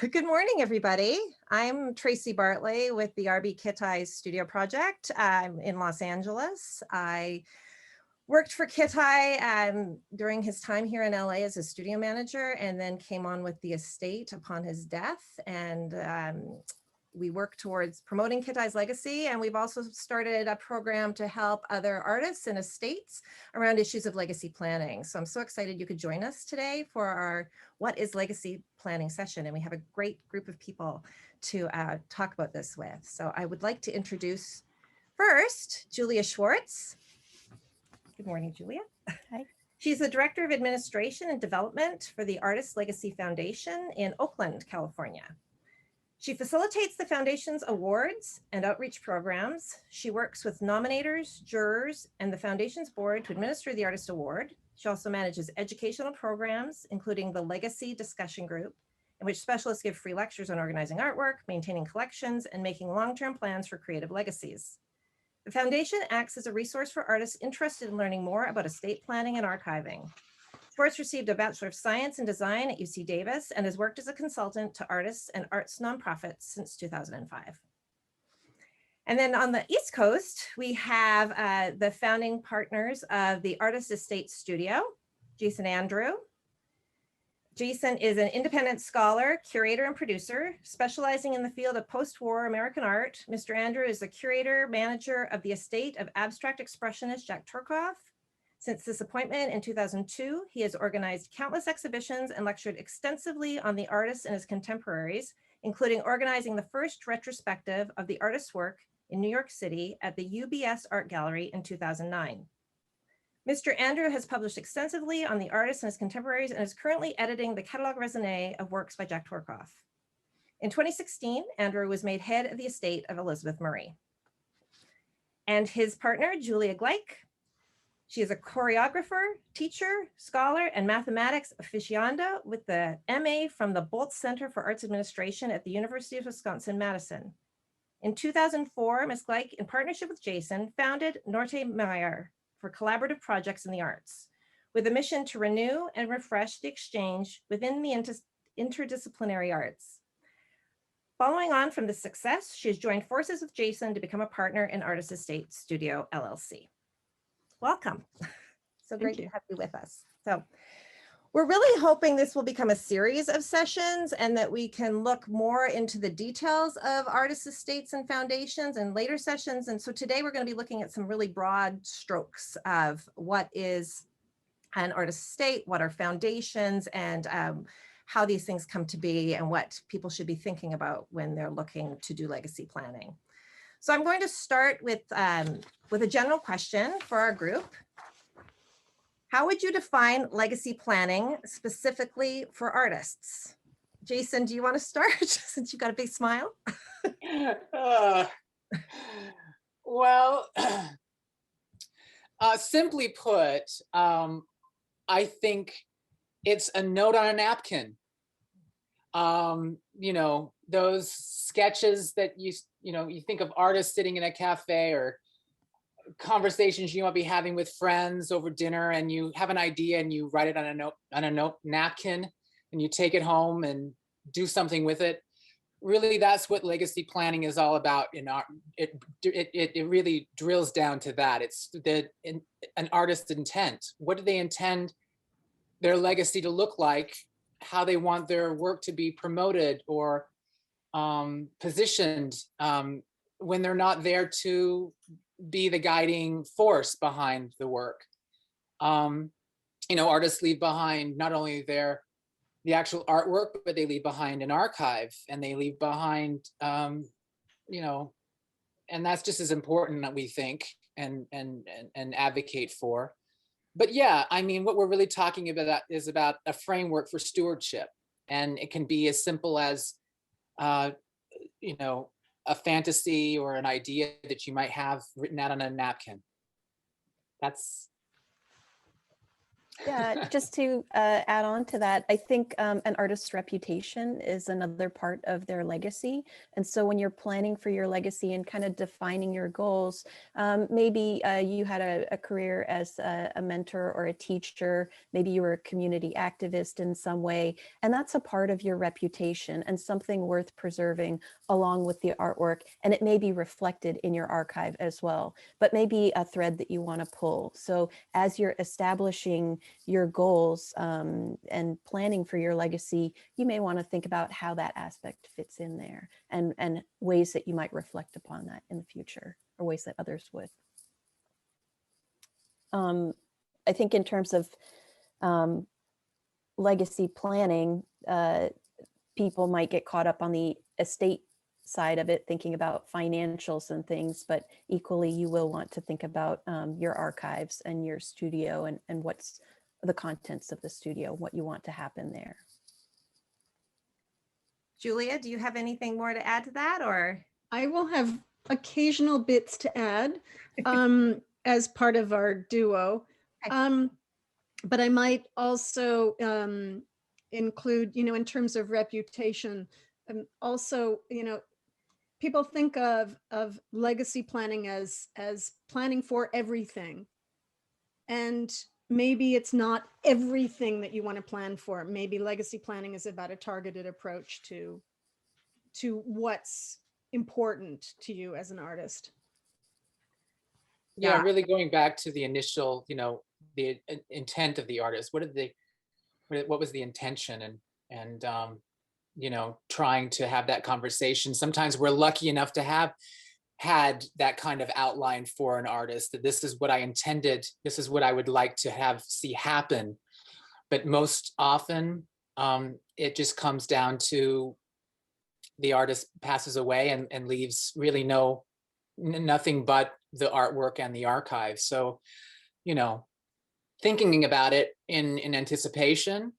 Good morning, everybody. I'm Tracy Bartley with the Kitaj Studio Project. I'm in Los Angeles. I worked for Kitaj during his time here in LA as a studio manager, and then came on with the estate upon his death. And we work towards promoting Kitaj's legacy, and we've also started a program to help other artists and estates around issues of legacy planning. So I'm so excited you could join us today for our What is Legacy Planning session, and we have a great group of people to talk about this with. So I would like to introduce first Julia Schwartz. Good morning, Julia. Hi. She's the Director of Administration and Development for the Artist Legacy Foundation in Oakland, California. She facilitates the foundation's awards and outreach programs. She works with nominators, jurors, and the foundation's board to administer the Artist Award. She also manages educational programs, including the Legacy Discussion Group, in which specialists give free lectures on organizing artwork, maintaining collections, and making long-term plans for creative legacies. The foundation acts as a resource for artists interested in learning more about estate planning and archiving. Schwartz received a Bachelor of Science in Design at UC Davis and has worked as a consultant to artists and arts nonprofits since 2005. And then on the East Coast, we have the founding partners of the Artist Estate Studio, Jason Andrew. Jason is an independent scholar, curator, and producer, specializing in the field of post-war American art. Mr. Andrew is the curator, manager of the estate of abstract expressionist Jack Turcotte. Since this appointment in 2002, he has organized countless exhibitions and lectured extensively on the artist and his contemporaries, including organizing the first retrospective of the artist's work in New York City at the UBS Art Gallery in 2009. Mr. Andrew has published extensively on the artist and his contemporaries and is currently editing the Catalogue Raisonné of works by Jack Turcotte. In 2016, Andrew was made head of the estate of Elizabeth Murray. And his partner, Julia Gleich. She is a choreographer, teacher, scholar, and mathematics aficionado with the MA from the Boltz Center for Arts Administration at the University of Wisconsin-Madison. In 2004, Ms. Gleich, in partnership with Jason, founded Norte Meyer for collaborative projects in the arts, with a mission to renew and refresh the exchange within the interdisciplinary arts. Following on from this success, she has joined forces with Jason to become a partner in Artist Estate Studio, LLC. Welcome. So great to have you with us. So we're really hoping this will become a series of sessions and that we can look more into the details of artist estates and foundations in later sessions. And so today we're going to be looking at some really broad strokes of what is an artist estate, what are foundations, and how these things come to be and what people should be thinking about when they're looking to do legacy planning. So I'm going to start with a general question for our group. How would you define legacy planning specifically for artists? Jason, do you want to start since you've got a big smile? Well, simply put, I think it's a note on a napkin. You know, those sketches that you think of artists sitting in a cafe or conversations you might be having with friends over dinner, and you have an idea and you write it on a note napkin and you take it home and do something with it. Really, that's what legacy planning is all about in art. It really drills down to that. It's an artist's intent. What do they intend their legacy to look like? How they want their work to be promoted or positioned when they're not there to be the guiding force behind the work. Artists leave behind not only the actual artwork, but they leave behind an archive, and they leave behind, and that's just as important that we think and advocate for. But yeah, I mean, what we're really talking about is about a framework for stewardship, and it can be as simple as, a fantasy or an idea that you might have written out on a napkin. Yeah, just to add on to that, I think an artist's reputation is another part of their legacy. And so when you're planning for your legacy and kind of defining your goals, maybe you had a career as a mentor or a teacher, maybe you were a community activist in some way, and that's a part of your reputation and something worth preserving along with the artwork. And it may be reflected in your archive as well, but maybe a thread that you want to pull. So as you're establishing your goals and planning for your legacy, you may want to think about how that aspect fits in there and ways that you might reflect upon that in the future or ways that others would. I think in terms of legacy planning, people might get caught up on the estate side of it, thinking about financials and things, but equally you will want to think about your archives and your studio and what's the contents of the studio, what you want to happen there. Julia, do you have anything more to add to that, or? I will have occasional bits to add as part of our duo. Okay. But I might also include, in terms of reputation, also, people think of legacy planning as planning for everything. And maybe it's not everything that you want to plan for. Maybe legacy planning is about a targeted approach to what's important to you as an artist. Yeah, really going back to the initial, the intent of the artist. What was the intention, and trying to have that conversation. Sometimes we're lucky enough to have had that kind of outline for an artist, that this is what I intended, this is what I would like to see happen. But most often it just comes down to the artist passes away and leaves really nothing but the artwork and the archive. So, thinking about it in anticipation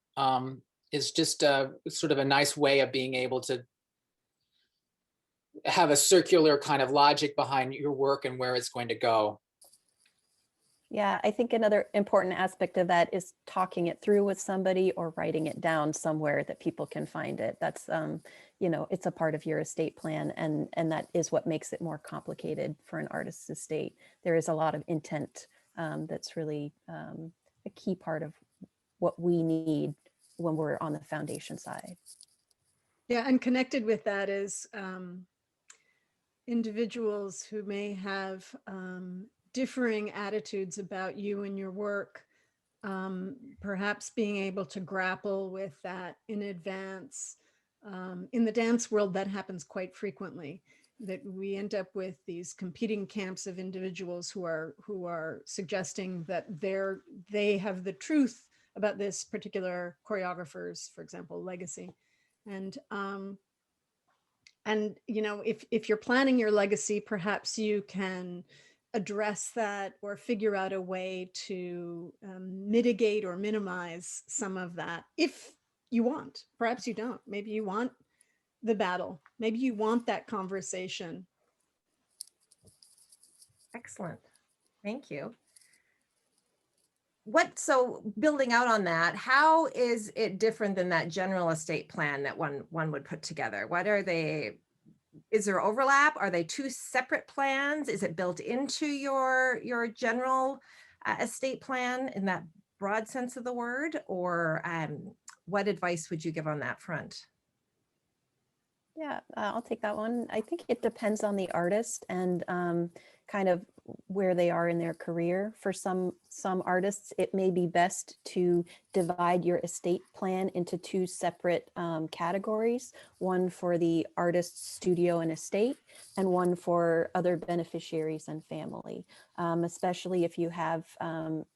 is just sort of a nice way of being able to have a circular kind of logic behind your work and where it's going to go. Yeah, I think another important aspect of that is talking it through with somebody or writing it down somewhere that people can find it. That's, it's a part of your estate plan, and that is what makes it more complicated for an artist's estate. There is a lot of intent that's really a key part of what we need when we're on the foundation side. Yeah, and connected with that is individuals who may have differing attitudes about you and your work, perhaps being able to grapple with that in advance. In the dance world, that happens quite frequently, that we end up with these competing camps of individuals who are suggesting that they have the truth about this particular choreographer's, for example, legacy. And if you're planning your legacy, perhaps you can address that or figure out a way to mitigate or minimize some of that if you want. Perhaps you don't. Maybe you want the battle. Maybe you want that conversation. Excellent. Thank you. So building out on that, how is it different than that general estate plan that one would put together? What are they? Is there overlap? Are they two separate plans? Is it built into your general estate plan in that broad sense of the word? Or what advice would you give on that front? Yeah, I'll take that one. I think it depends on the artist and kind of where they are in their career. For some artists, it may be best to divide your estate plan into two separate categories, one for the artist's studio and estate, and one for other beneficiaries and family, especially if you have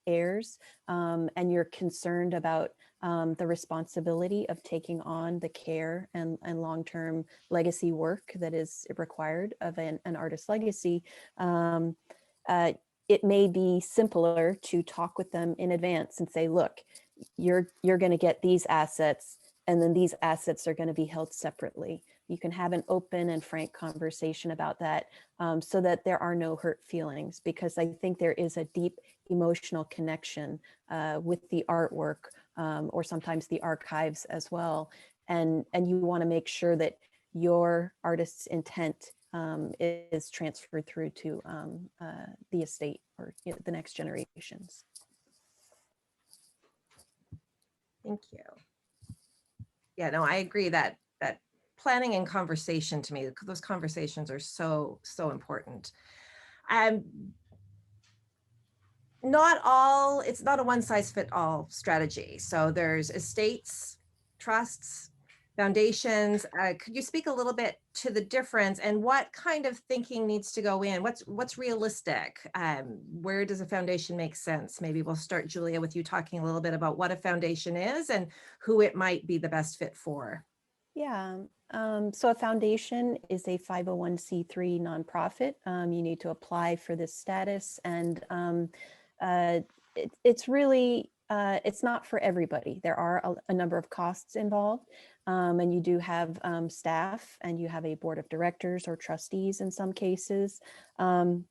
heirs and you're concerned about the responsibility of taking on the care and long-term legacy work that is required of an artist's legacy. It may be simpler to talk with them in advance and say, look, you're going to get these assets, and then these assets are going to be held separately. you can have an open and frank conversation about that, so that there are no hurt feelings, because I think there is a deep emotional connection with the artwork, or sometimes the archives as well. And you want to make sure that your artist's intent is transferred through to the estate, or the next generations. Thank you. Yeah, no, I agree that planning and conversation, to me, those conversations are so important. It's not a one size fit all strategy. So there's estates, trusts, foundations. Could you speak a little bit to the difference and what kind of thinking needs to go in? What's realistic? Where does a foundation make sense? Maybe we'll start, Julia, with you talking a little bit about what a foundation is and who it might be the best fit for. Yeah. So a foundation is a 501c3 nonprofit. You need to apply for this status, and it's really, it's not for everybody. There are a number of costs involved, and you do have staff, and you have a board of directors or trustees in some cases. And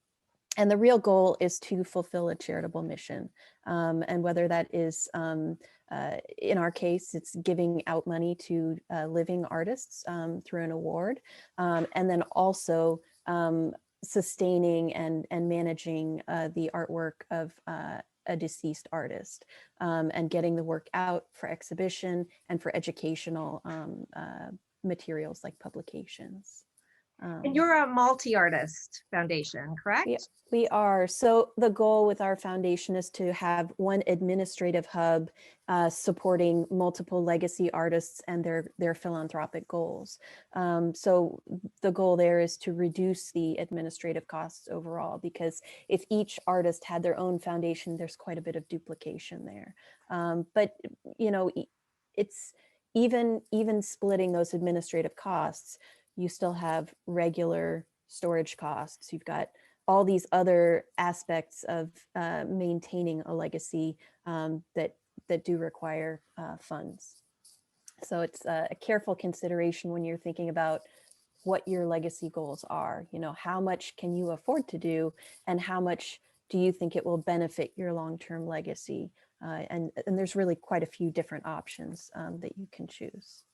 the real goal is to fulfill a charitable mission. And whether that is, in our case, it's giving out money to living artists through an award, and then also sustaining and managing the artwork of a deceased artist, and getting the work out for exhibition and for educational materials like publications. And you're a multi-artist foundation, correct? We are. So the goal with our foundation is to have one administrative hub supporting multiple legacy artists and their philanthropic goals. So the goal there is to reduce the administrative costs overall, because if each artist had their own foundation, there's quite a bit of duplication there. But it's even splitting those administrative costs, you still have regular storage costs. You've got all these other aspects of maintaining a legacy that do require funds. So it's a careful consideration when you're thinking about what your legacy goals are. How much can you afford to do, and how much do you think it will benefit your long-term legacy? And there's really quite a few different options that you can choose.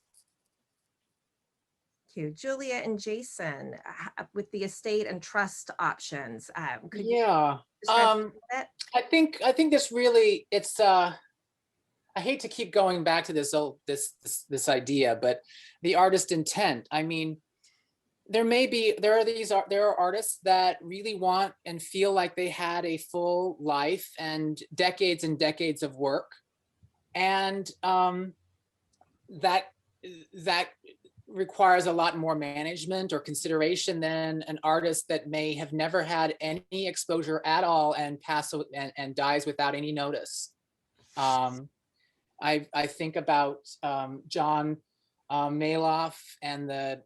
You, Julia and Jason, with the estate and trust options. Could you Yeah. describe that? I think this really, it's I hate to keep going back to this idea, but the artist intent. I mean, there are artists that really want and feel like they had a full life and decades of work, and that requires a lot more management or consideration than an artist that may have never had any exposure at all and and dies without any notice. I think about John Maloff and the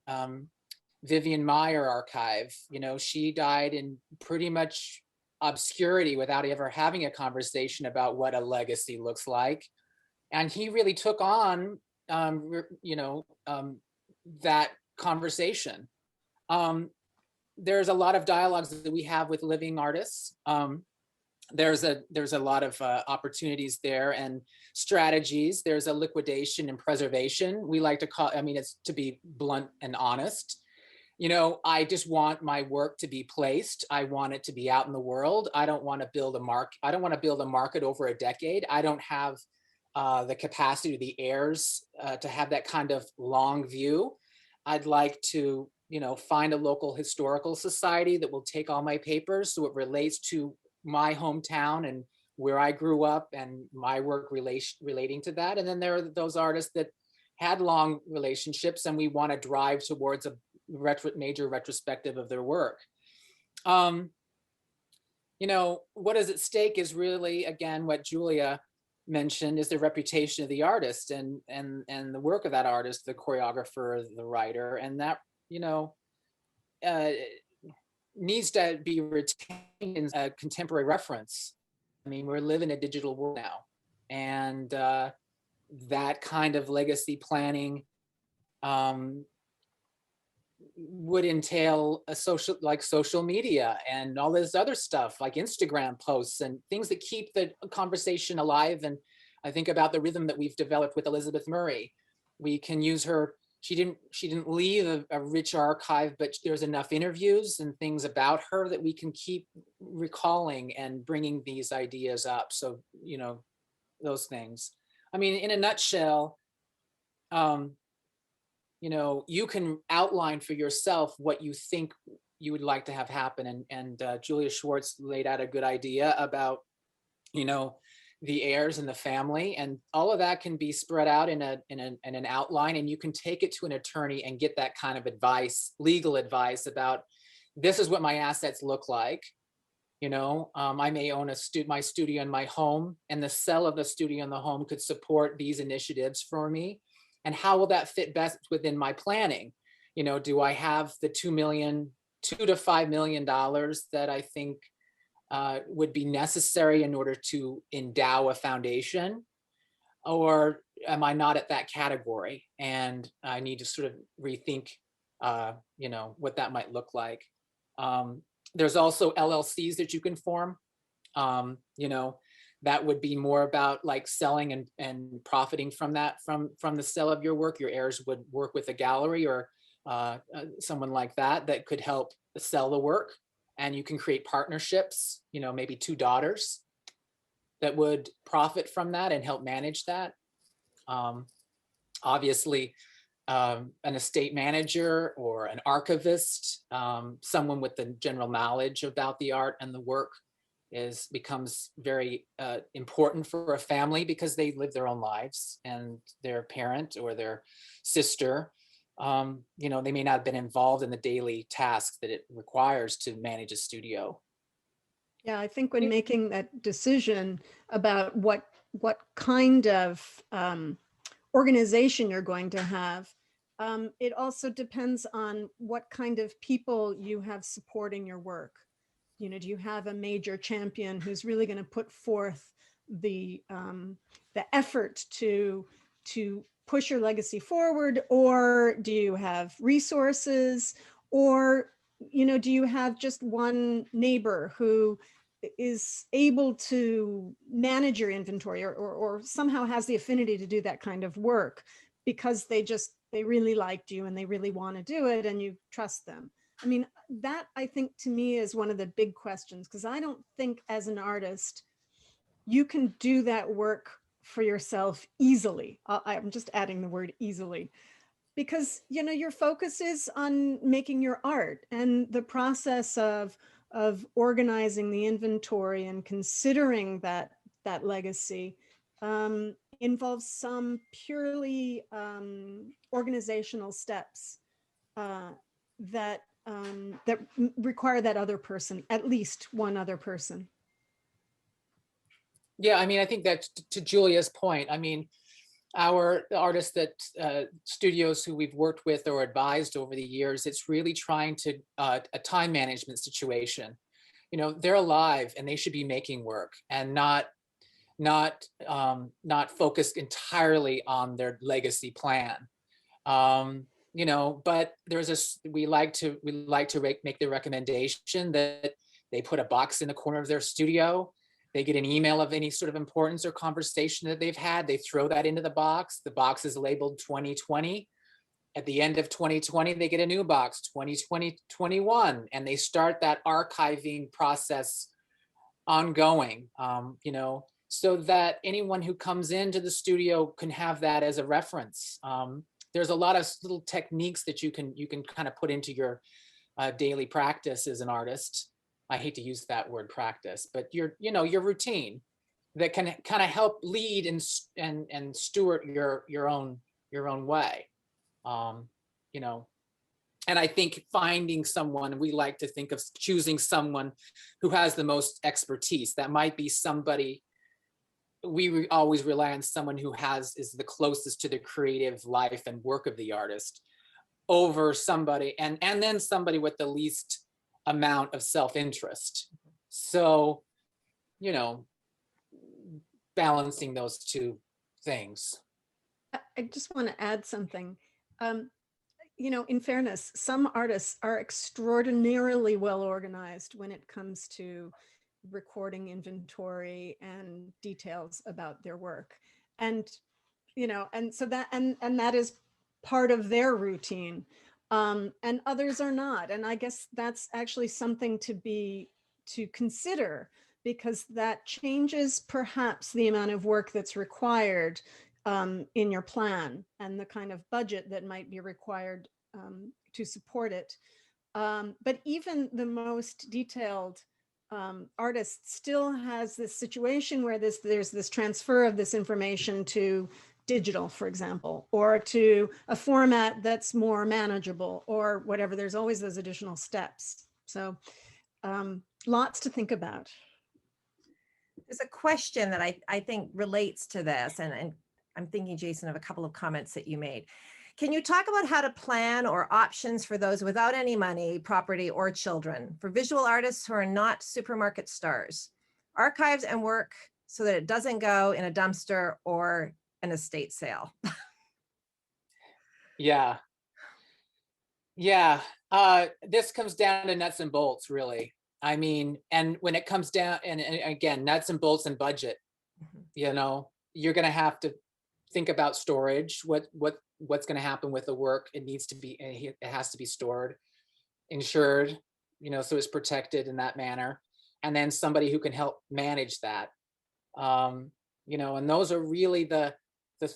Vivian Meyer archive. She died in pretty much obscurity without ever having a conversation about what a legacy looks like. And he really took on, that conversation. There's a lot of dialogues that we have with living artists. There's a lot of opportunities there and strategies. There's a liquidation and preservation. We like to call, it's to be blunt and honest. I just want my work to be placed. I want it to be out in the world. I don't want to build a market over a decade. I don't have the capacity, the heirs to have that kind of long view. I'd like to, find a local historical society that will take all my papers so it relates to my hometown and where I grew up and my work relating to that. And then there are those artists that had long relationships and we want to drive towards a major retrospective of their work. What is at stake is really, again, what Julia mentioned, is the reputation of the artist and the work of that artist, the choreographer, the writer, and that needs to be retained in a contemporary reference. We're living in a digital world now, and that kind of legacy planning would entail a social media and all this other stuff like Instagram posts and things that keep the conversation alive. And I think about the rhythm that we've developed with Elizabeth Murray. We can use her. She didn't leave a rich archive, but there's enough interviews and things about her that we can keep recalling and bringing these ideas up. So, you know, those things. I mean, in a nutshell, you know, you can outline for yourself what you think you would like to have happen. And Julia Schwartz laid out a good idea about, you know, the heirs and the family, and all of that can be spread out in an outline, and you can take it to an attorney and get that kind of advice, legal advice about, this is what my assets look like. You know, I may own my studio in my home, and the sale of the studio in the home could support these initiatives for me. And how will that fit best within my planning? You know, do I have the $2 to $5 million that I think would be necessary in order to endow a foundation? Or am I not at that category? And I need to sort of rethink, you know, what that might look like. There's also LLCs that you can form. You know, that would be more about like selling and profiting from that, from the sale of your work. Your heirs would work with a gallery or someone like that could help sell the work. And you can create partnerships, you know, maybe two daughters that would profit from that and help manage that. Obviously, an estate manager or an archivist, someone with the general knowledge about the art and the work becomes very important for a family, because they live their own lives, and their parent or their sister, you know, they may not have been involved in the daily tasks that it requires to manage a studio. Yeah, I think when making that decision about what kind of organization you're going to have, it also depends on what kind of people you have supporting your work. You know, do you have a major champion who's really going to put forth the effort to push your legacy forward, or do you have resources, or, you know, do you have just one neighbor who is able to manage your inventory, or somehow has the affinity to do that kind of work because they really liked you and they really want to do it and you trust them? I mean, that I think to me is one of the big questions, because I don't think as an artist, you can do that work for yourself easily. I'm just adding the word easily, because, you know, your focus is on making your art, and the process of organizing the inventory and considering that legacy involves some purely organizational steps that require that other person, at least one other person. Yeah, I mean, I think that to Julia's point, I mean, the artists that studios who we've worked with or advised over the years, it's really trying to a time management situation. You know, they're alive and they should be making work, and not focused entirely on their legacy plan. You know, but we like to make the recommendation that they put a box in the corner of their studio. They get an email of any sort of importance or conversation that they've had. They throw that into the box. The box is labeled 2020. At the end of 2020, they get a new box, 2020-21, and they start that archiving process ongoing, you know, so that anyone who comes into the studio can have that as a reference. There's a lot of little techniques that you can kind of put into your daily practice as an artist. I hate to use that word practice, but your routine that can kind of help lead and steward your own way. You know, and I think finding someone, we like to think of choosing someone who has the most expertise. That might be somebody, we always rely on someone who is the closest to the creative life and work of the artist, over somebody, and then somebody with the least amount of self-interest. So, you know, balancing those two things. I just want to add something. you know, in fairness, some artists are extraordinarily well organized when it comes to recording inventory and details about their work. And, you know, and so that, and that is part of their routine. And others are not. And I guess that's actually something to consider, because that changes perhaps the amount of work that's required in your plan and the kind of budget that might be required to support it. But even the most detailed artist still has this situation where there's this transfer of this information to digital, for example, or to a format that's more manageable or whatever. There's always those additional steps. So lots to think about. There's a question that I think relates to this, and I'm thinking, Jason, of a couple of comments that you made. Can you talk about how to plan or options for those without any money, property, or children, for visual artists who are not supermarket stars? Archives and work so that it doesn't go in a dumpster or an estate sale. Yeah. Yeah. This comes down to nuts and bolts, really. I mean, and when it comes down, and again, nuts and bolts and budget, you know, you're going to have to think about storage, what's going to happen with the work. It needs to be, it has to be stored, insured, you know, so it's protected in that manner. And then somebody who can help manage that. You know, and those are really the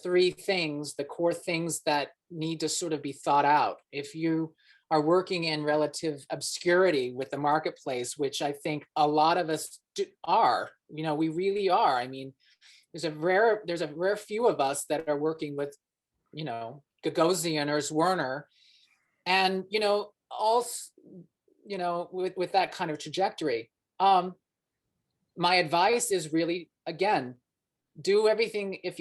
three things, the core things that need to sort of be thought out. If you are working in relative obscurity with the marketplace, which I think a lot of us are, you know, we really are. I mean, there's a rare few of us that are working with, you know, Gagosian or Werner, and, you know, all, you know, with that kind of trajectory. My advice is really, again, do everything. If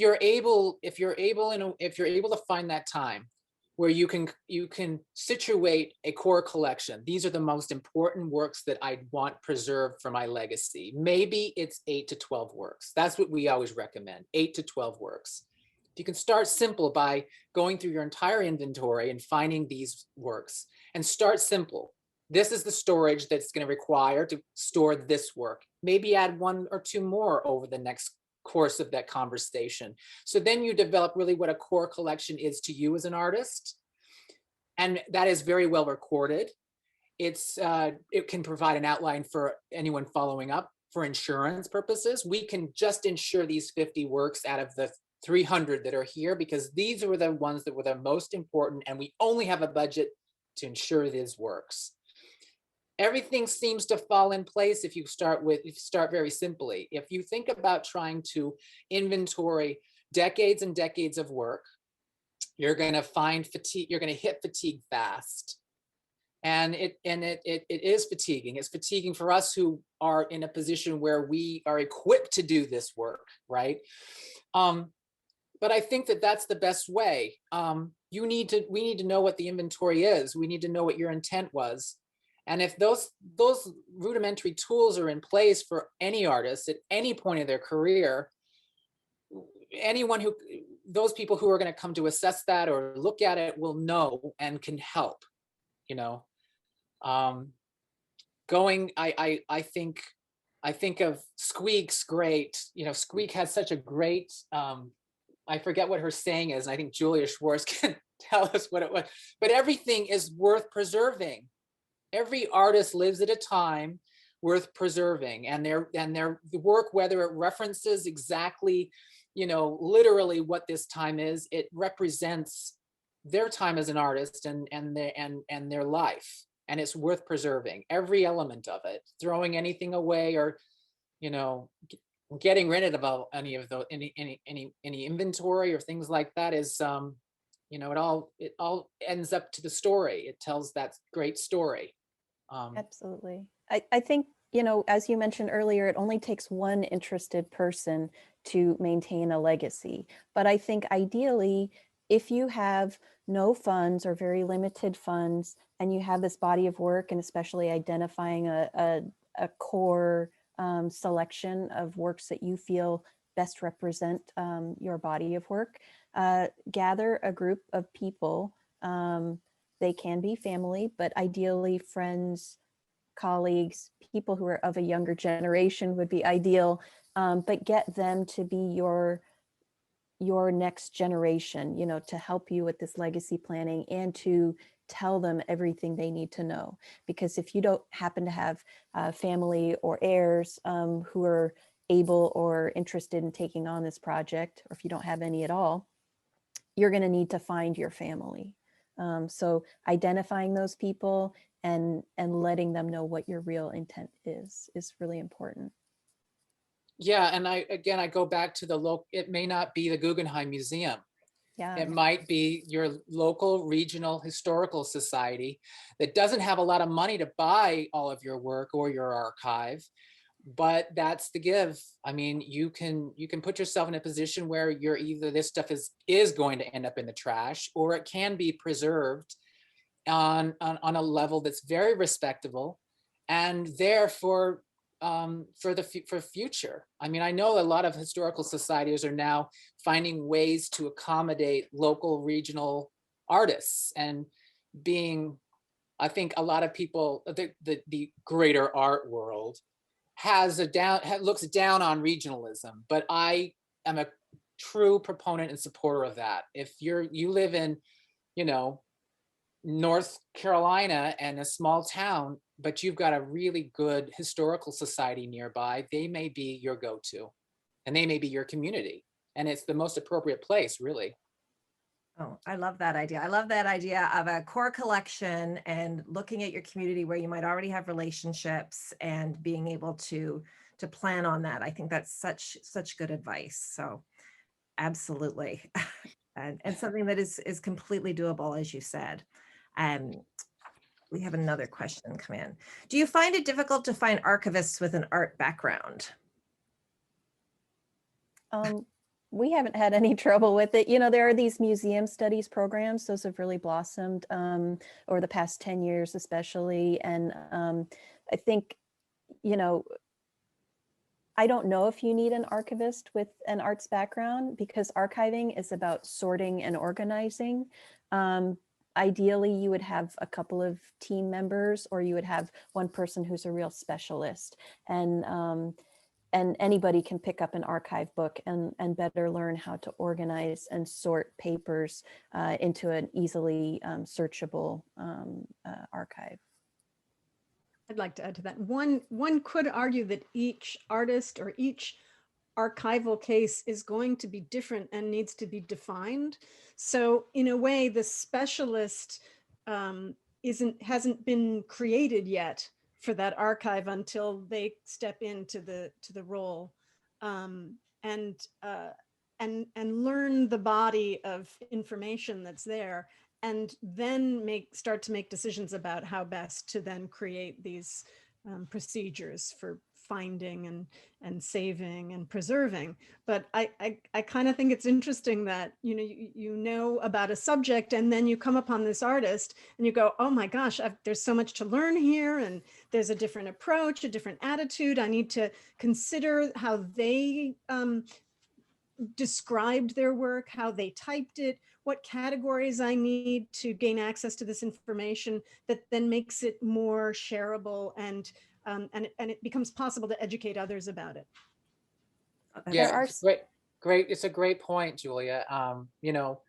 you're able to find that time where you can situate a core collection. These are the most important works that I want preserved for my legacy. Maybe it's 8 to 12 works. That's what we always recommend, 8 to 12 works. You can start simple by going through your entire inventory and finding these works, and start simple. This is the storage that's going to require to store this work. Maybe add 1 or 2 more over the next course of that conversation. So then you develop really what a core collection is to you as an artist. And that is very well recorded. It can provide an outline for anyone following up. For insurance purposes, we can just insure these 50 works out of the 300 that are here, because these were the ones that were the most important, and we only have a budget to insure these works. Everything seems to fall in place if you start very simply. If you think about trying to inventory decades and decades of work, you're going to find fatigue. You're going to hit fatigue fast, and it is fatiguing. It's fatiguing for us who are in a position where we are equipped to do this work, right? But I think that that's the best way. We need to know what the inventory is. We need to know what your intent was. And if those rudimentary tools are in place for any artist at any point of their career, those people who are going to come to assess that or look at it will know and can help, you know. I think of Squeak's great, you know, Squeak has such a great, I forget what her saying is, and I think Julia Schwartz can tell us what it was, but everything is worth preserving. Every artist lives at a time worth preserving, and their work, whether it references exactly, you know, literally what this time is, it represents their time as an artist and their life, and it's worth preserving. Every element of it. Throwing anything away, or, you know, getting rid of any of the any inventory or things like that is, you know, it all ends up to the story. It tells that great story. Absolutely. I think, you know, as you mentioned earlier, it only takes one interested person to maintain a legacy. But I think ideally, if you have no funds or very limited funds, and you have this body of work, and especially identifying a core selection of works that you feel best represent your body of work. Gather a group of people. They can be family, but ideally friends, colleagues, people who are of a younger generation would be ideal, but get them to be your next generation, you know, to help you with this legacy planning and to tell them everything they need to know. Because if you don't happen to have family or heirs who are able or interested in taking on this project, or if you don't have any at all, you're going to need to find your family. So identifying those people and letting them know what your real intent is really important. Yeah, and I go back to the local, it may not be the Guggenheim Museum. Yeah. It might be your local regional historical society that doesn't have a lot of money to buy all of your work or your archive, but that's the give. I mean, you can put yourself in a position where you're either this stuff is going to end up in the trash, or it can be preserved on a level that's very respectable and there for future. I mean, I know a lot of historical societies are now finding ways to accommodate local regional artists and being, I think a lot of people, the greater art world looks down on regionalism, but I am a true proponent and supporter of that. If you live in, you know, North Carolina and a small town, but you've got a really good historical society nearby, they may be your go-to and they may be your community. And it's the most appropriate place, really. Oh, I love that idea. I love that idea of a core collection and looking at your community where you might already have relationships and being able to plan on that. I think that's such good advice. So absolutely. and something that is completely doable, as you said. We have another question come in. Do you find it difficult to find archivists with an art background? We haven't had any trouble with it. You know, there are these museum studies programs. Those have really blossomed over the past 10 years, especially. And I think, you know, I don't know if you need an archivist with an arts background, because archiving is about sorting and organizing. Ideally, you would have a couple of team members, or you would have one person who's a real specialist. And anybody can pick up an archive book and better learn how to organize and sort papers into an easily searchable archive. I'd like to add to that. One could argue that each artist or each archival case is going to be different and needs to be defined. So in a way, the specialist hasn't been created yet for that archive until they step into the role and learn the body of information that's there, and then start to make decisions about how best to then create these procedures for finding and saving and preserving. But I kind of think it's interesting that you know about a subject, and then you come upon this artist and you go, oh my gosh, there's so much to learn here, and there's a different approach, a different attitude. I need to consider how they described their work, how they typed it, what categories I need to gain access to this information that then makes it more shareable, and it becomes possible to educate others about it. Yeah, great. It's a great point, Julia. You know,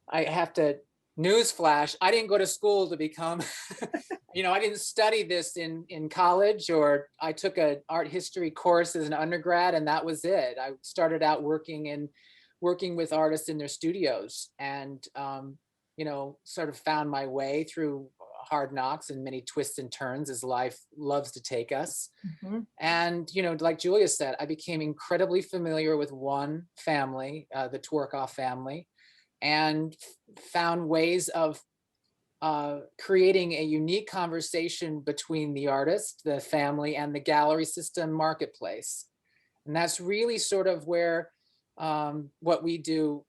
I have to newsflash. I didn't go to school to become, you know, I didn't study this in college, or I took an art history course as an undergrad, and that was it. I started out working with artists in their studios, and you know, sort of found my way through hard knocks and many twists and turns as life loves to take us. Mm-hmm. And, you know, like Julia said, I became incredibly familiar with one family, the Twerkoff family, and found ways of creating a unique conversation between the artist, the family, and the gallery system marketplace. And that's really sort of where what we do,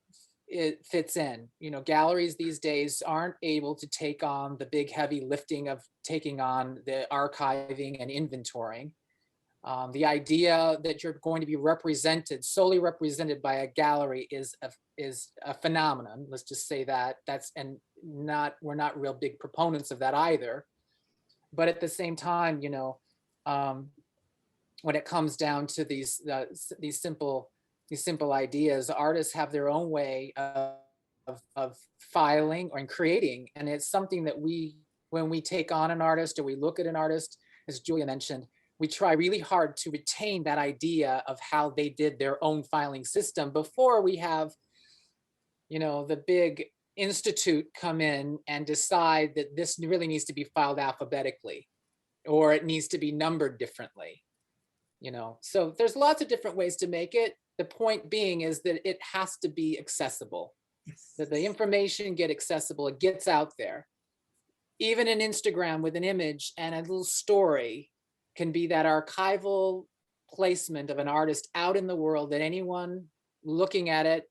it fits in. You know, galleries these days aren't able to take on the big heavy lifting of taking on the archiving and inventorying. The idea that you're going to be represented, solely represented by a gallery is a phenomenon. Let's just say that. We're not real big proponents of that either. But at the same time, when it comes down to these simple ideas, artists have their own way of filing or creating, and it's something that when we take on an artist or we look at an artist, as Julia mentioned, we try really hard to retain that idea of how they did their own filing system before we have, the big institute come in and decide that this really needs to be filed alphabetically, or it needs to be numbered differently. So there's lots of different ways to make it. The point being is that it has to be accessible, that the information get accessible, it gets out there. Even an Instagram with an image and a little story can be that archival placement of an artist out in the world that anyone looking at it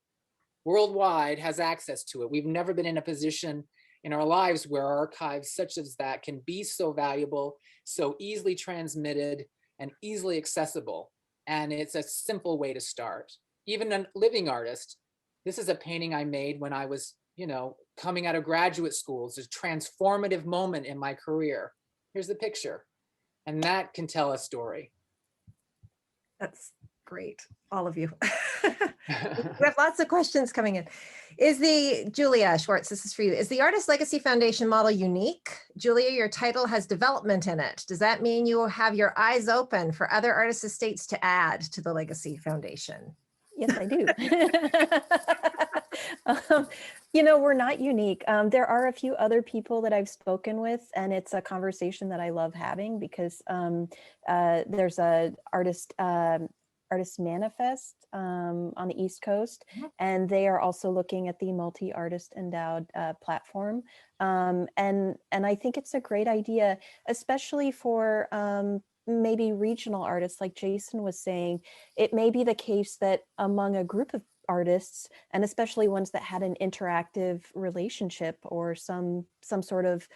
worldwide has access to it. We've never been in a position in our lives where archives such as that can be so valuable, so easily transmitted and easily accessible. And it's a simple way to start. Even a living artist, this is a painting I made when I was, coming out of graduate school. It's a transformative moment in my career. Here's the picture. And that can tell a story. That's great, all of you. We have lots of questions coming in. Julia Schwartz, this is for you. Is the Artist Legacy Foundation model unique? Julia, your title has development in it. Does that mean you will have your eyes open for other artist estates to add to the Legacy Foundation? Yes, I do. We're not unique. There are a few other people that I've spoken with, and it's a conversation that I love having because there's a artist manifest on the East Coast, and they are also looking at the multi-artist endowed platform. And I think it's a great idea, especially for maybe regional artists, like Jason was saying. It may be the case that among a group of artists, and especially ones that had an interactive relationship or some sort of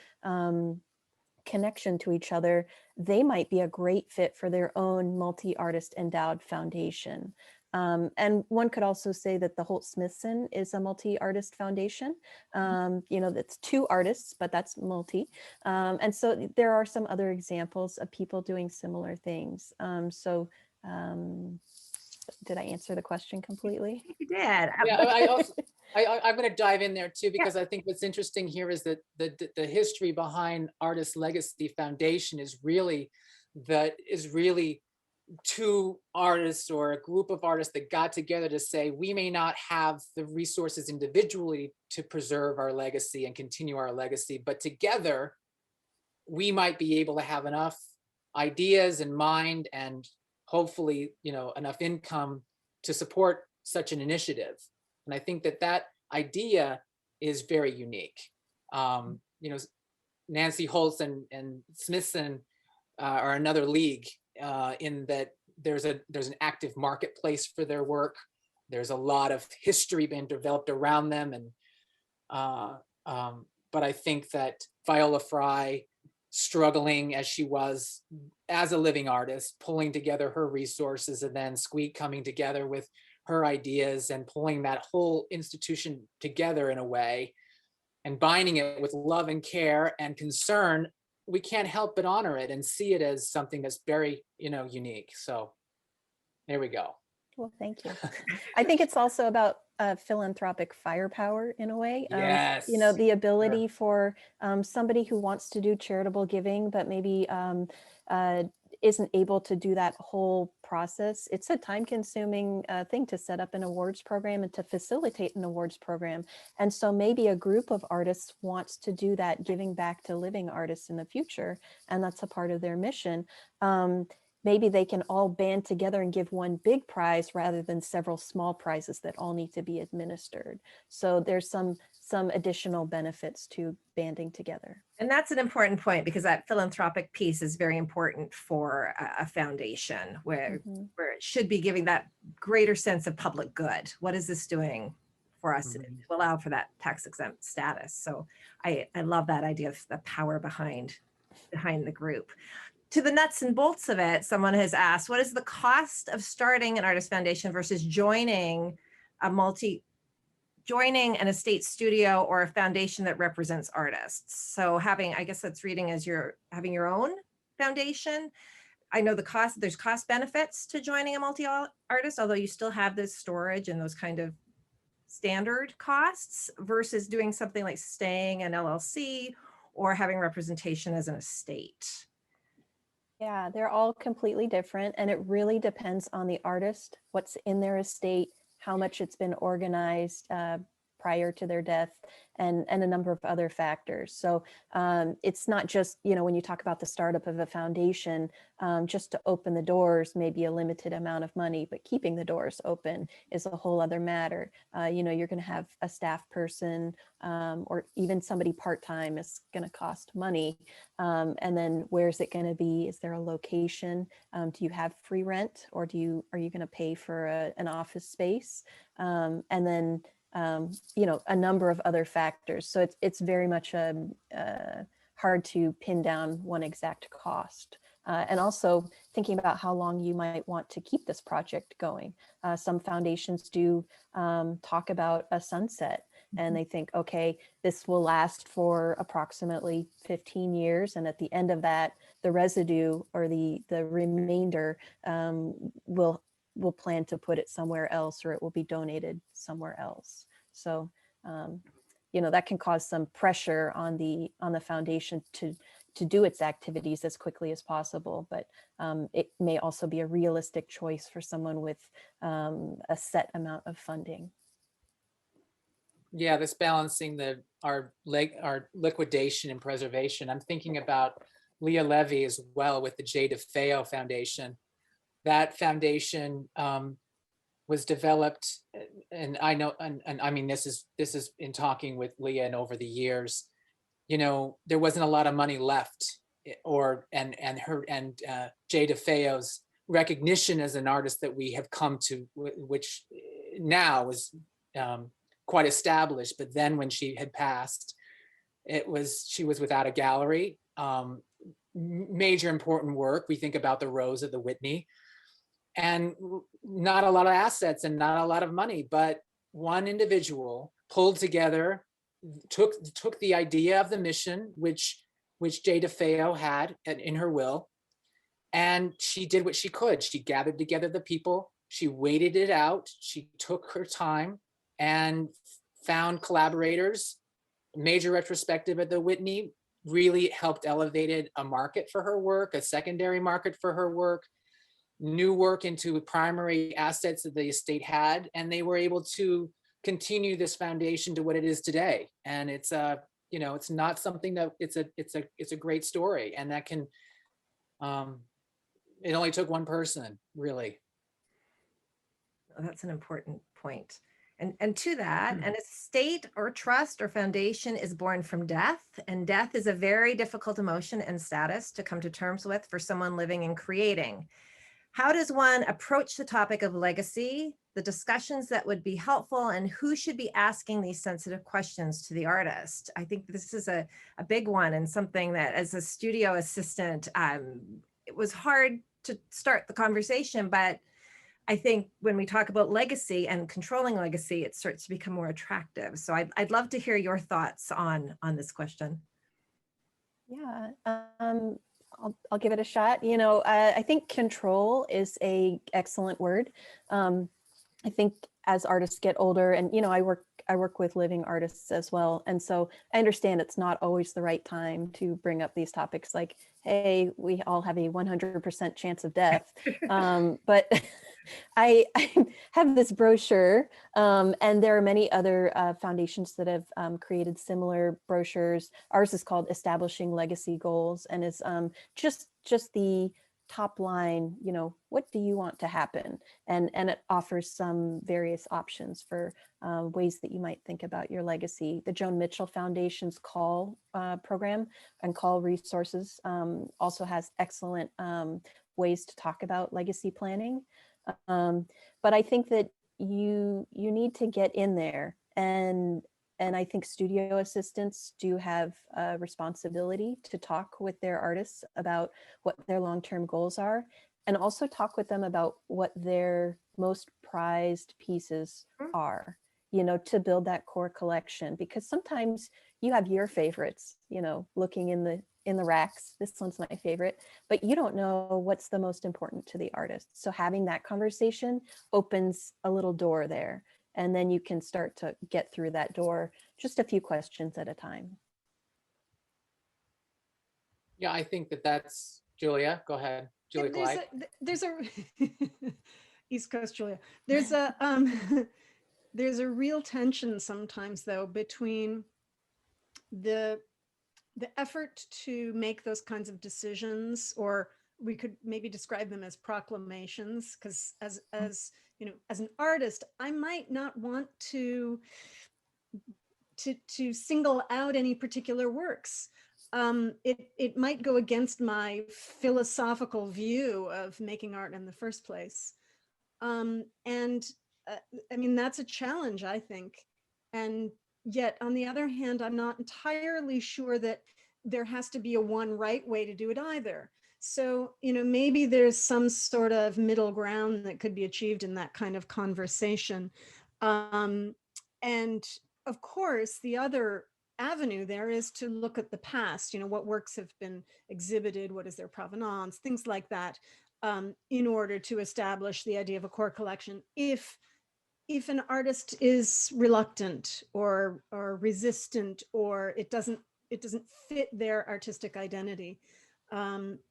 connection to each other, they might be a great fit for their own multi-artist endowed foundation. And one could also say that the Holt-Smithson is a multi-artist foundation. That's two artists, but that's multi. And so there are some other examples of people doing similar things. Did I answer the question completely? You did. Yeah, I'm going to dive in there too, because I think what's interesting here is that the history behind Artist Legacy Foundation is really two artists or a group of artists that got together to say, we may not have the resources individually to preserve our legacy and continue our legacy, but together we might be able to have enough ideas in mind and hopefully, enough income to support such an initiative. And I think that idea is very unique. Nancy Holtz and Smithson are another league in that there's an active marketplace for their work. There's a lot of history being developed around them, but I think that Viola Fry, struggling as she was as a living artist, pulling together her resources, and then Squeak coming together with her ideas and pulling that whole institution together in a way and binding it with love and care and concern, we can't help but honor it and see it as something that's very, unique. So there we go. Well, thank you. I think it's also about philanthropic firepower in a way. Yes. The ability for somebody who wants to do charitable giving, but maybe isn't able to do that whole process. It's a time-consuming thing to set up an awards program and to facilitate an awards program. And so maybe a group of artists wants to do that, giving back to living artists in the future, and that's a part of their mission. Maybe they can all band together and give one big prize rather than several small prizes that all need to be administered. So there's some additional benefits to banding together. And that's an important point, because that philanthropic piece is very important for a foundation where it should be giving that greater sense of public good. What is this doing for us to allow for that tax exempt status? So I love that idea of the power behind the group. to the nuts and bolts of it, someone has asked, what is the cost of starting an artist foundation versus joining an estate studio or a foundation that represents artists? So having, I guess that's reading as you're having your own foundation. I know there's cost benefits to joining a multi-artist, although you still have this storage and those kind of standard costs versus doing something like staying an LLC or having representation as an estate. Yeah, they're all completely different, and it really depends on the artist, what's in their estate, how much it's been organized prior to their death, and a number of other factors. So it's not just, when you talk about the startup of a foundation, just to open the doors may be a limited amount of money, but keeping the doors open is a whole other matter. You're going to have a staff person or even somebody part-time is going to cost money. And then where's it going to be? Is there a location? Do you have free rent, or are you going to pay for an office space? And then a number of other factors. So it's very much hard to pin down one exact cost. And also thinking about how long you might want to keep this project going. Some foundations do talk about a sunset, and they think, okay, this will last for approximately 15 years. And at the end of that, the residue or the remainder will plan to put it somewhere else, or it will be donated somewhere else. So, that can cause some pressure on the foundation to do its activities as quickly as possible. But it may also be a realistic choice for someone with a set amount of funding. Yeah, this balancing our liquidation and preservation. I'm thinking about Leah Levy as well with the J. DeFeo Foundation. That foundation was developed, and I know, and I mean, this is in talking with Leah and over the years, there wasn't a lot of money left, and J. DeFeo's recognition as an artist that we have come to, which now is quite established. But then when she had passed, she was without a gallery. Major important work. We think about the Rose at the Whitney, and not a lot of assets and not a lot of money, but one individual pulled together, took the idea of the mission, which J. DeFeo had in her will, and she did what she could. She gathered together the people, she waited it out, she took her time and found collaborators. Major retrospective at the Whitney really helped elevated a market for her work, a secondary market for her work, new work into primary assets that the estate had, and they were able to continue this foundation to what it is today. And it's it's not something that it's a great story, and that can it only took one person, really. That's an important point. And to that, an estate or trust or foundation is born from death, and death is a very difficult emotion and status to come to terms with for someone living and creating. How does one approach the topic of legacy, the discussions that would be helpful, and who should be asking these sensitive questions to the artist? I think this is a big one, and something that as a studio assistant, it was hard to start the conversation, but I think when we talk about legacy and controlling legacy, it starts to become more attractive. So I'd love to hear your thoughts on this question. Yeah, I'll give it a shot. I think control is a excellent word. I think as artists get older, and I work with living artists as well, and so I understand it's not always the right time to bring up these topics like, hey, we all have a 100% chance of death. But I have this brochure, and there are many other foundations that have created similar brochures. Ours is called Establishing Legacy Goals, and it's just the top line, what do you want to happen? And it offers some various options for ways that you might think about your legacy. The Joan Mitchell Foundation's Call program and Call resources also has excellent ways to talk about legacy planning. But I think that you need to get in there and And I think studio assistants do have a responsibility to talk with their artists about what their long-term goals are, and also talk with them about what their most prized pieces are, you know, to build that core collection. Because sometimes you have your favorites, you know, looking in the racks, this one's my favorite, but you don't know what's the most important to the artist. So having that conversation opens a little door there, and then you can start to get through that door just a few questions at a time. Yeah, I think that's Julia. Go ahead, Julia Gleich. There's a East Coast Julia. There's a there's a real tension sometimes though between the effort to make those kinds of decisions, or we could maybe describe them as proclamations, because as you know, as an artist, I might not want to single out any particular works. It might go against my philosophical view of making art in the first place. And I mean, that's a challenge, I think. And yet, on the other hand, I'm not entirely sure that there has to be a one right way to do it either. So, you know, maybe there's some sort of middle ground that could be achieved in that kind of conversation. And of course, the other avenue there is to look at the past, you know, what works have been exhibited, what is their provenance, things like that, in order to establish the idea of a core collection. If an artist is reluctant or resistant, or it doesn't fit their artistic identity,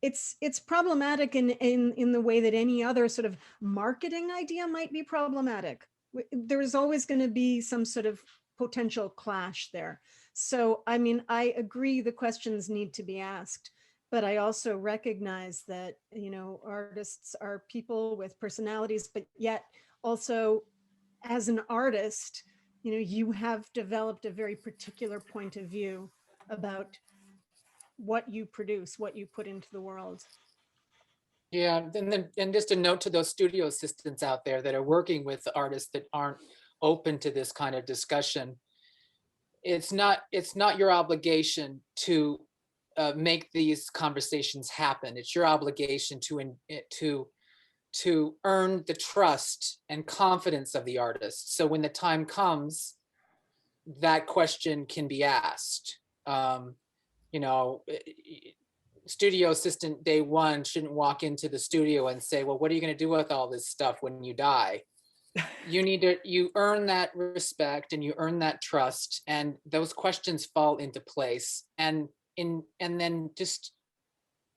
it's problematic in the way that any other sort of marketing idea might be problematic. There's always going to be some sort of potential clash there. So, I mean, I agree the questions need to be asked, but I also recognize that, you know, artists are people with personalities, but yet also as an artist, you know, you have developed a very particular point of view about what you produce, what you put into the world. Yeah, and just a note to those studio assistants out there that are working with artists that aren't open to this kind of discussion. It's not your obligation to make these conversations happen. It's your obligation to earn the trust and confidence of the artist. So when the time comes, that question can be asked. You know, studio assistant day one shouldn't walk into the studio and say, well, what are you going to do with all this stuff when you die? You earn that respect and you earn that trust, and those questions fall into place. And then just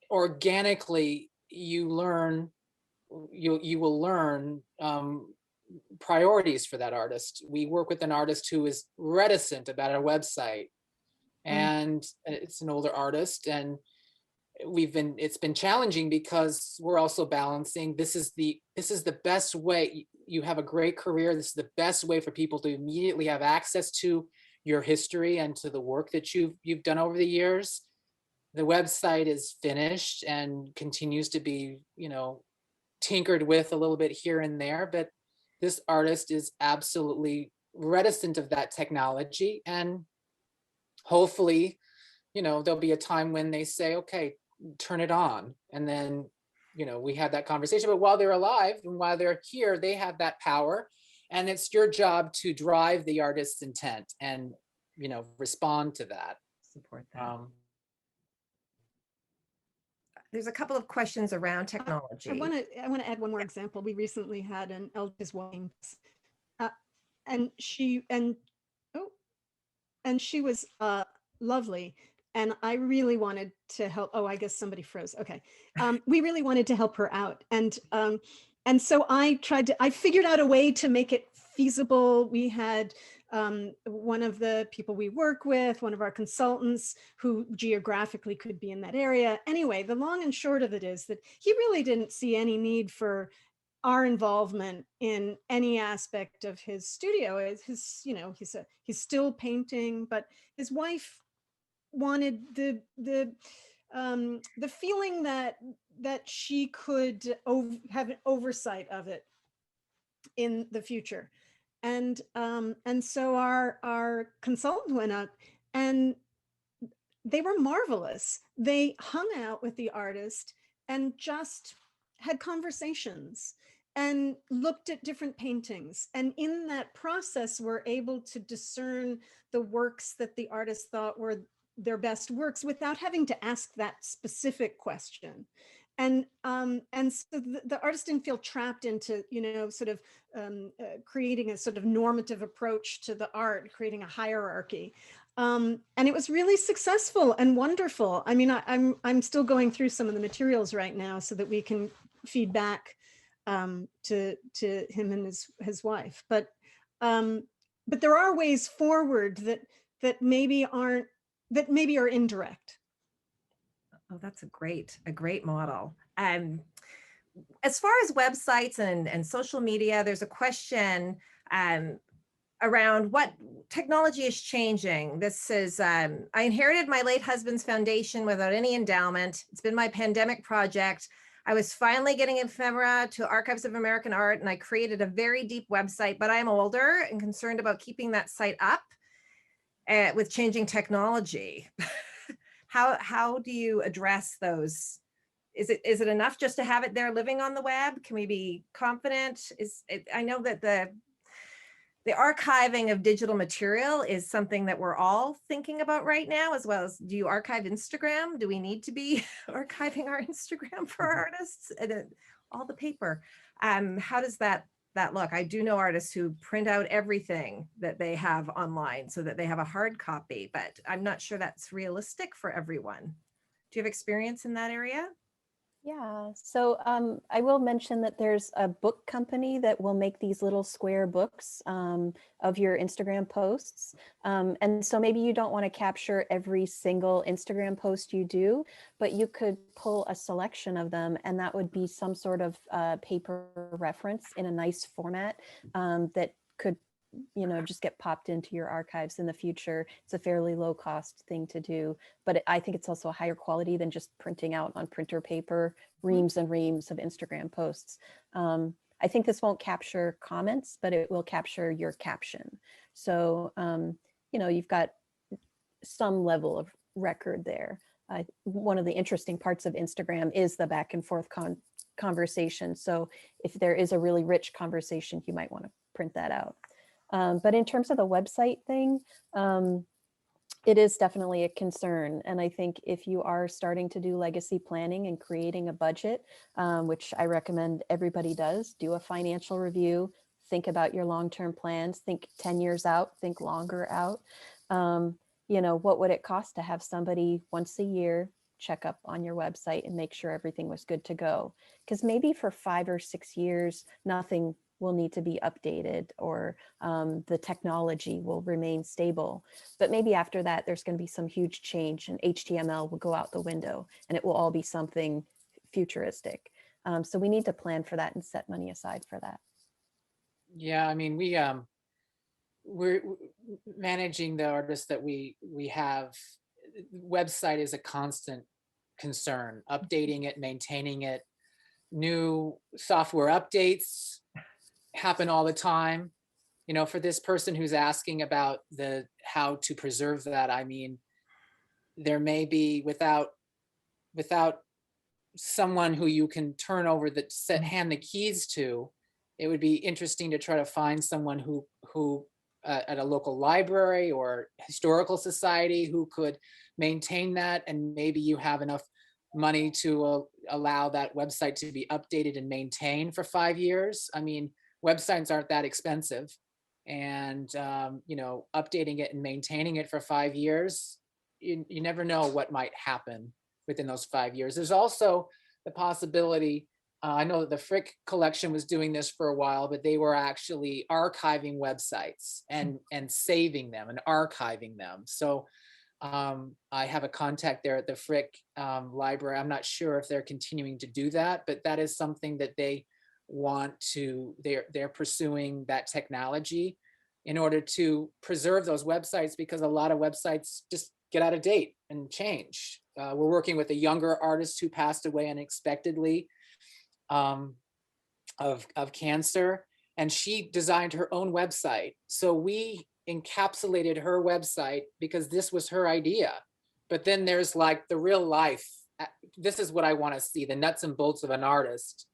organically you learn, you will learn priorities for that artist. We work with an artist who is reticent about our website, and it's an older artist, and it's been challenging because we're also balancing, this is the best way. You have a great career. This is the best way for people to immediately have access to your history and to the work that you've done over the years. The website is finished and continues to be, you know, tinkered with a little bit here and there, but this artist is absolutely reticent of that technology. And hopefully, you know, there'll be a time when they say, okay, turn it on. And then, you know, we have that conversation. But while they're alive and while they're here, they have that power. And it's your job to drive the artist's intent and, you know, respond to that. Support that. There's a couple of questions around technology. I want to add one more example. We recently had an eldest wedding, and she was lovely, and I really wanted to help. Oh, I guess somebody froze. Okay, we really wanted to help her out, and so I figured out a way to make it feasible. We had one of the people we work with, one of our consultants who geographically could be in that area. Anyway, the long and short of it is that he really didn't see any need for our involvement in any aspect of his studio. His, you know, he's still painting, but his wife wanted the feeling that she could have an oversight of it in the future. And so our consultant went up, and they were marvelous. They hung out with the artist and just had conversations and looked at different paintings. And in that process, were able to discern the works that the artist thought were their best works without having to ask that specific question. And so the artist didn't feel trapped into, sort of creating a sort of normative approach to the art, creating a hierarchy. And it was really successful and wonderful. I mean, I'm still going through some of the materials right now so that we can feed back to him and his wife. But there are ways forward that maybe are indirect. Oh, that's a great model. As far as websites and social media, there's a question around what technology is changing. This is, I inherited my late husband's foundation without any endowment. It's been my pandemic project. I was finally getting ephemera to Archives of American Art, and I created a very deep website, but I'm older and concerned about keeping that site up with changing technology. How do you address those? Is it enough just to have it there living on the web? Can we be confident? I know that the archiving of digital material is something that we're all thinking about right now, as well as, do you archive Instagram? Do we need to be archiving our Instagram for our artists? And all the paper. How does that look? I do know artists who print out everything that they have online so that they have a hard copy, but I'm not sure that's realistic for everyone. Do you have experience in that area? Yeah, so I will mention that there's a book company that will make these little square books of your Instagram posts. And so maybe you don't want to capture every single Instagram post you do, but you could pull a selection of them, and that would be some sort of paper reference in a nice format that could just get popped into your archives in the future. It's a fairly low cost thing to do, but I think it's also a higher quality than just printing out on printer paper reams and reams of Instagram posts. I think this won't capture comments, but it will capture your caption. So, you've got some level of record there. One of the interesting parts of Instagram is the back and forth conversation. So if there is a really rich conversation, you might want to print that out. But in terms of the website thing, it is definitely a concern. And I think if you are starting to do legacy planning and creating a budget, which I recommend everybody does, do a financial review, think about your long-term plans, think 10 years out, think longer out. What would it cost to have somebody once a year check up on your website and make sure everything was good to go? Because maybe for 5 or 6 years, nothing will need to be updated, or the technology will remain stable. But maybe after that, there's going to be some huge change, and HTML will go out the window, and it will all be something futuristic. So we need to plan for that and set money aside for that. Yeah, I mean, we're managing the artists that we have. Website is a constant concern, updating it, maintaining it. New software updates happen all the time. For this person who's asking about how to preserve that, I mean, there may be without someone who you can turn over hand the keys to, it would be interesting to try to find someone who at a local library or historical society who could maintain that, and maybe you have enough money to allow that website to be updated and maintained for 5 years. I mean, websites aren't that expensive, and updating it and maintaining it for 5 years, you never know what might happen within those 5 years. There's also the possibility, I know that the Frick collection was doing this for a while, but they were actually archiving websites and saving them and archiving them. So I have a contact there at the Frick library. I'm not sure if they're continuing to do that, but that is something that they want to, they're pursuing that technology in order to preserve those websites, because a lot of websites just get out of date and change. We're working with a younger artist who passed away unexpectedly of cancer, and she designed her own website. So we encapsulated her website because this was her idea. But then there's like the real life. This is what I want to see, the nuts and bolts of an artist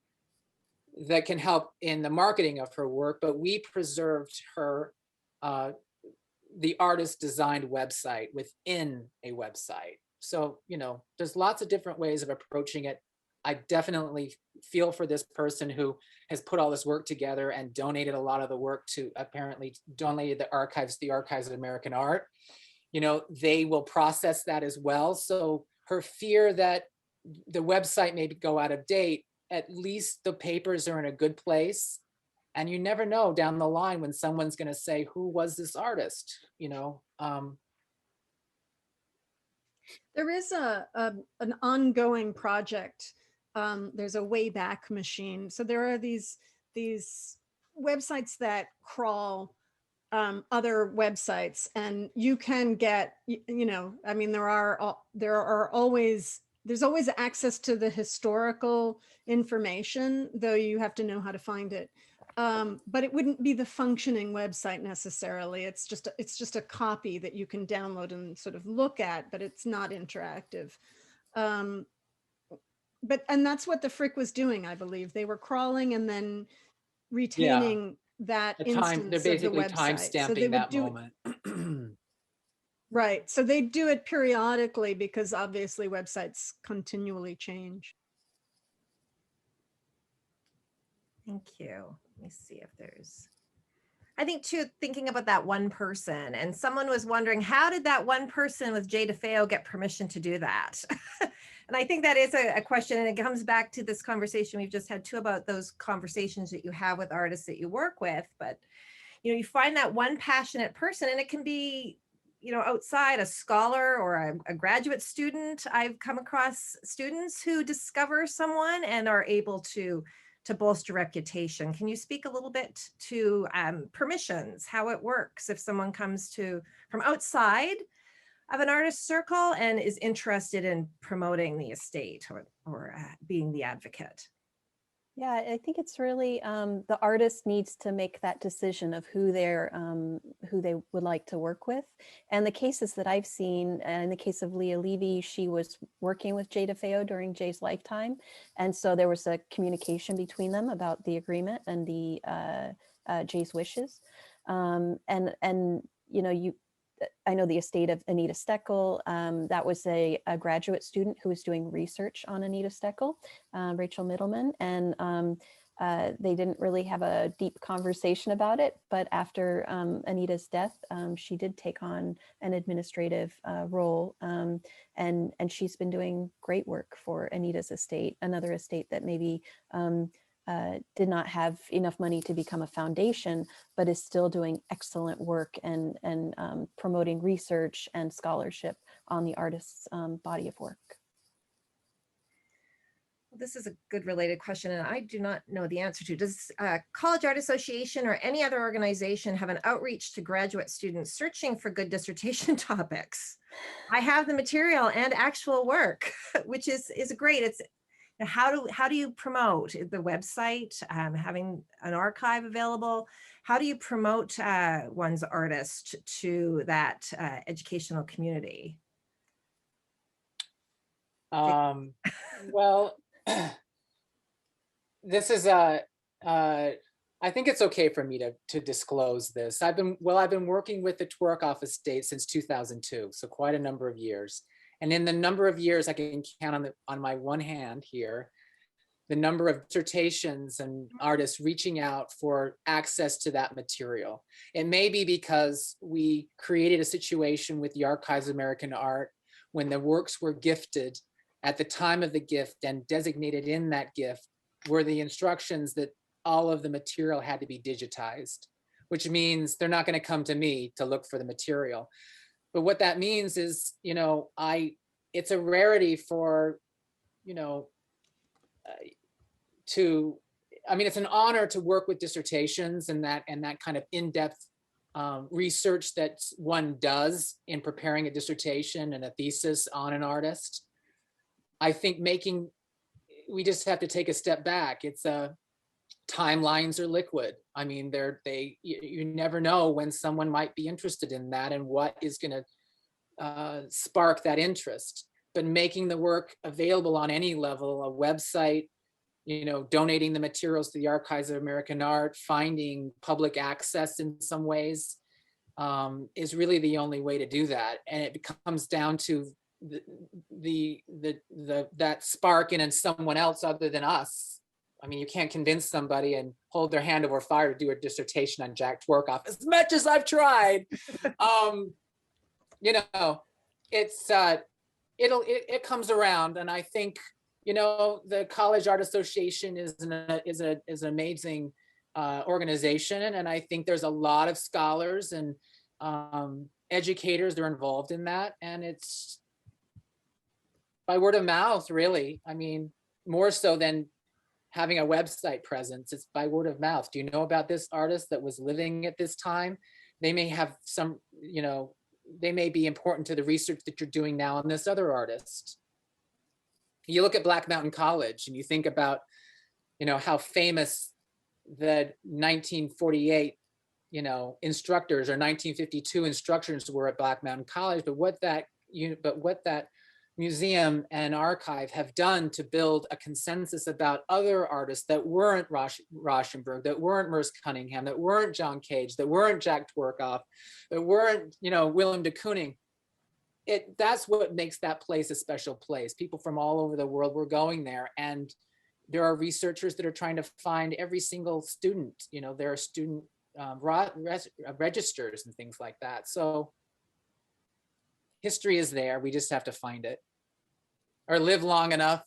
that can help in the marketing of her work. But we preserved her, the artist designed website within a website. So, you know, there's lots of different ways of approaching it. I definitely feel for this person who has put all this work together and donated a lot of the work to, apparently donated the Archives of American Art. You know, they will process that as well. So her fear that the website may go out of date, at least the papers are in a good place. And you never know down the line when someone's going to say, who was this artist? You know, There is an ongoing project. There's a Wayback Machine. So there are these websites that crawl other websites, and you can get, you know, I mean, there's always access to the historical information, though you have to know how to find it. But it wouldn't be the functioning website necessarily. It's just a copy that you can download and sort of look at, but it's not interactive. And that's what the Frick was doing, I believe. They were crawling and then retaining that instance they're of the basically website. time So they stamping would that do moment. right. So they do it periodically because obviously websites continually change. Thank you. Let me see if there's, I think too, thinking about that one person, and someone was wondering, how did that one person with Jay DeFeo get permission to do that? And I think that is a question, and it comes back to this conversation we've just had too about those conversations that you have with artists that you work with. But, you know, you find that one passionate person, and it can be, you know, outside, a scholar or a graduate student. I've come across students who discover someone and are able to bolster reputation. Can you speak a little bit to permissions, how it works if someone comes from outside of an artist circle and is interested in promoting the estate or being the advocate? Yeah, I think it's really the artist needs to make that decision of who they would like to work with. And the cases that I've seen, in the case of Leah Levy, she was working with Jay DeFeo during Jay's lifetime, and so there was a communication between them about the agreement and the Jay's wishes. And you know, I know the estate of Anita Steckel. That was a graduate student who was doing research on Anita Steckel, Rachel Middleman, and they didn't really have a deep conversation about it. But after Anita's death, she did take on an administrative role, and she's been doing great work for Anita's estate, another estate that maybe did not have enough money to become a foundation, but is still doing excellent work and promoting research and scholarship on the artist's body of work. Well, this is a good related question, and I do not know the answer to. Does College Art Association or any other organization have an outreach to graduate students searching for good dissertation topics? I have the material and actual work, which is great. It's how do you promote the website, having an archive available? How do you promote one's artist to that educational community? Well, this is I think it's okay for me to disclose this. I've been working with the Twerkoff estate since 2002, so quite a number of years. And in the number of years I can count on my one hand here, the number of dissertations and artists reaching out for access to that material. It may be because we created a situation with the Archives of American Art when the works were gifted at the time of the gift, and designated in that gift were the instructions that all of the material had to be digitized, which means they're not going to come to me to look for the material. But what that means is, you know, it's a rarity for, you know, it's an honor to work with dissertations and that kind of in-depth research that one does in preparing a dissertation and a thesis on an artist. I think we just have to take a step back. timelines are liquid. I mean, you never know when someone might be interested in that and what is going to spark that interest. But making the work available on any level, a website, donating the materials to the Archives of American Art, finding public access in some ways, is really the only way to do that. And it comes down to that spark in someone else other than us. I mean, you can't convince somebody and hold their hand over fire to do a dissertation on Jack Dworkoff, as much as I've tried. It comes around, and I think the College Art Association is an amazing organization, and I think there's a lot of scholars and educators that are involved in that, and it's by word of mouth, really. I mean, more so than having a website presence, it's by word of mouth. Do you know about this artist that was living at this time? They may have some, they may be important to the research that you're doing now on this other artist. You look at Black Mountain College and you think about, how famous the 1948, instructors or 1952 instructors were at Black Mountain College, but what that museum and archive have done to build a consensus about other artists that weren't Rauschenberg, that weren't Merce Cunningham, that weren't John Cage, that weren't Jack Dworkoff, that weren't, Willem de Kooning. That's what makes that place a special place. People from all over the world were going there, and there are researchers that are trying to find every single student. There are student registers and things like that. So history is there. We just have to find it or live long enough.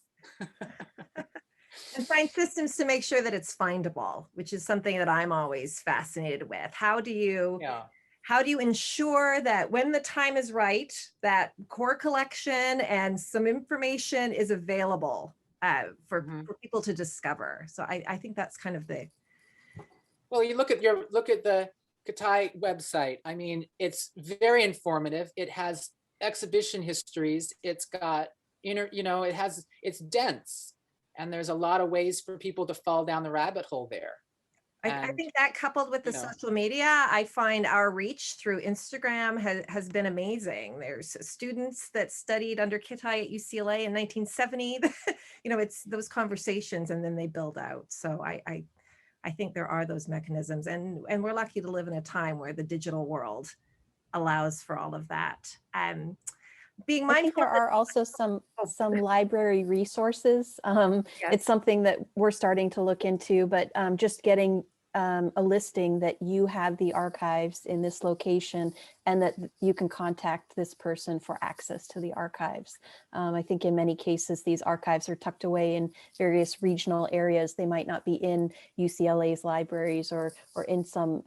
And find systems to make sure that it's findable, which is something that I'm always fascinated with. How do you ensure that when the time is right, that core collection and some information is available for people to discover? So I think that's kind of the. Well, you look at the Kitaj website. I mean, it's very informative. It has exhibition histories. It's got it's dense, and there's a lot of ways for people to fall down the rabbit hole there. I think that, coupled with the social media, I find our reach through Instagram has been amazing. There's students that studied under Kitaj at UCLA in 1970. It's those conversations, and then they build out. So I think there are those mechanisms, and we're lucky to live in a time where the digital world allows for all of that. Being mindful, I think there are also some library resources. Yes. It's something that we're starting to look into, but just getting a listing that you have the archives in this location and that you can contact this person for access to the archives. I think in many cases, these archives are tucked away in various regional areas. They might not be in UCLA's libraries or in some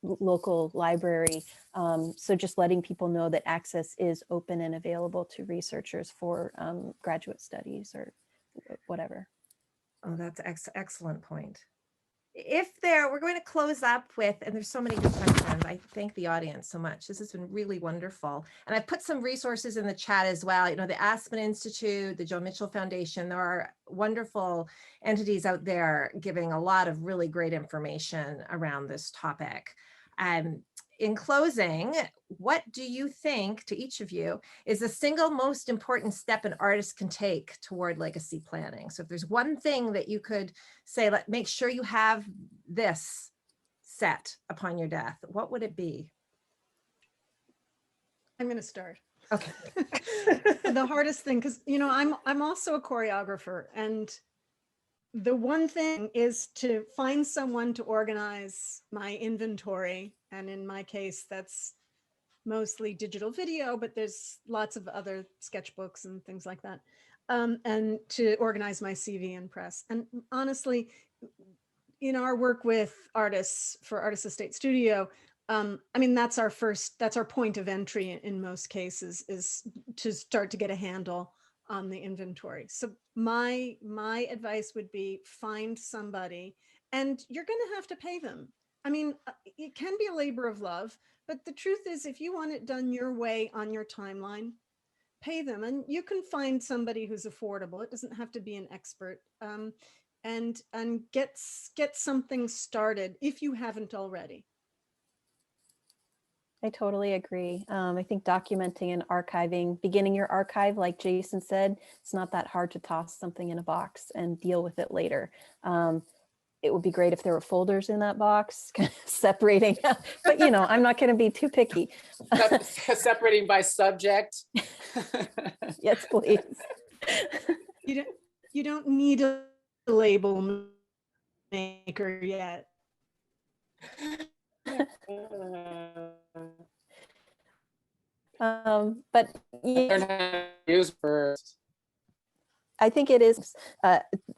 local library. So just letting people know that access is open and available to researchers for graduate studies or whatever. Oh, that's excellent point. We're going to close up with, and there's so many good questions. I thank the audience so much. This has been really wonderful. And I put some resources in the chat as well. The Aspen Institute, the Joe Mitchell Foundation, there are wonderful entities out there giving a lot of really great information around this topic. In closing, what do you think, to each of you, is the single most important step an artist can take toward legacy planning? So if there's one thing that you could say, make sure you have this set upon your death, what would it be? I'm going to start. Okay. The hardest thing, because I'm also a choreographer, and the one thing is to find someone to organize my inventory. And in my case, that's mostly digital video, but there's lots of other sketchbooks and things like that. And to organize my CV and press. And honestly, in our work with artists for Artist Estate Studio, that's our point of entry in most cases, is to start to get a handle on the inventory. So my advice would be, find somebody, and you're going to have to pay them. It can be a labor of love, but the truth is, if you want it done your way on your timeline, pay them. And you can find somebody who's affordable. It doesn't have to be an expert. and get something started if you haven't already. I totally agree. I think documenting and archiving, beginning your archive, like Jason said, it's not that hard to toss something in a box and deal with it later. It would be great if there were folders in that box, kind of separating, but you know, I'm not going to be too picky. Separating by subject. Yes, please. You don't need a label maker yet. But yeah, Use first. I think it is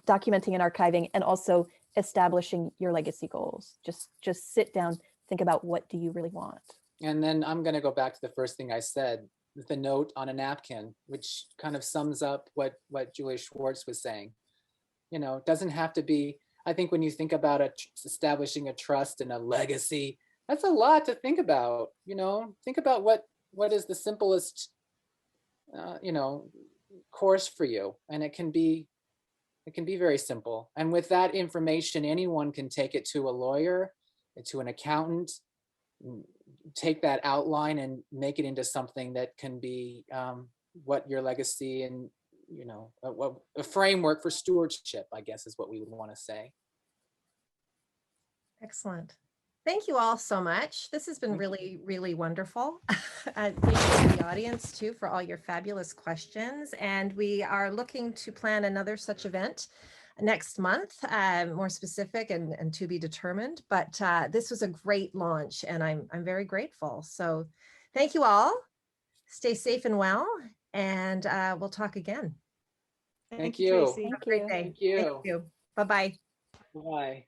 documenting and archiving, and also establishing your legacy goals. Just sit down, think about what do you really want. And then I'm going to go back to the first thing I said, the note on a napkin, which kind of sums up what Julia Schwartz was saying. You know, it doesn't have to be, I think when you think about establishing a trust and a legacy, that's a lot to think about. You know, think about what is the simplest, you know, course for you. And it can be very simple. And with that information, anyone can take it to a lawyer, to an accountant, take that outline and make it into something that can be what your legacy and, you know, a framework for stewardship, I guess is what we would want to say. Excellent. Thank you all so much. This has been really, really wonderful. Thank you to the audience too for all your fabulous questions. And we are looking to plan another such event next month, more specific and to be determined. But this was a great launch, and I'm very grateful. So thank you all. Stay safe and well, and we'll talk again. Thank you. Tracy. Have a great day. Thank you. Thank you. Bye-bye. Bye.